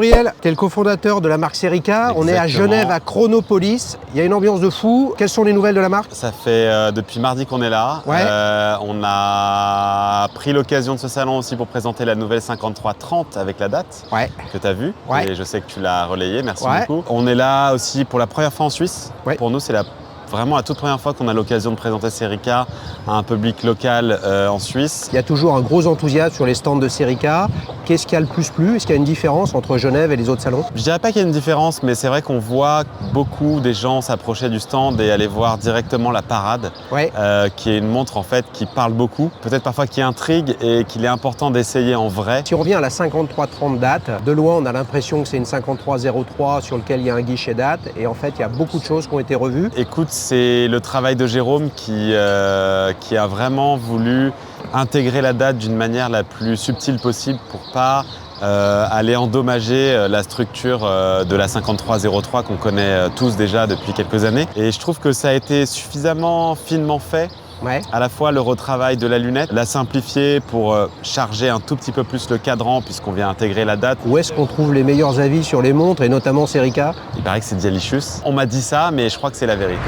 Gabriel, tu es le cofondateur de la marque Serica. On est à Genève, à Chronopolis. Il y a une ambiance de fou. Quelles sont les nouvelles de la marque? Ça fait depuis mardi qu'on est là. Ouais. On a pris l'occasion de ce salon aussi pour présenter la nouvelle 5330 avec la date que tu as vue. Ouais. Et je sais que tu l'as relayée, merci Ouais. beaucoup. On est là aussi pour la première fois en Suisse. Ouais. Pour nous, c'est vraiment la toute première fois qu'on a l'occasion de présenter Serica à un public local en Suisse. Il y a toujours un gros enthousiasme sur les stands de Serica. Qu'est-ce qui a le plus plu? Est-ce qu'il y a une différence entre Genève et les autres salons? Je dirais pas qu'il y a une différence, mais c'est vrai qu'on voit beaucoup des gens s'approcher du stand et aller voir directement la parade, qui est une montre en fait qui parle beaucoup, peut-être parfois qui intrigue et qu'il est important d'essayer en vrai. Si on revient à la 5330 date, de loin on a l'impression que c'est une 5303 sur lequel il y a un guichet date et en fait il y a beaucoup de choses qui ont été revues. Écoute, c'est le travail de Jérôme qui a vraiment voulu intégrer la date d'une manière la plus subtile possible pour pas aller endommager la structure de la 5303 qu'on connaît tous déjà depuis quelques années. Et je trouve que ça a été suffisamment finement fait. À la fois le retravail de la lunette, la simplifier pour charger un tout petit peu plus le cadran puisqu'on vient intégrer la date. Où est-ce qu'on trouve les meilleurs avis sur les montres et notamment Serica? Il paraît que c'est Dialicious. On m'a dit ça, mais je crois que c'est la vérité.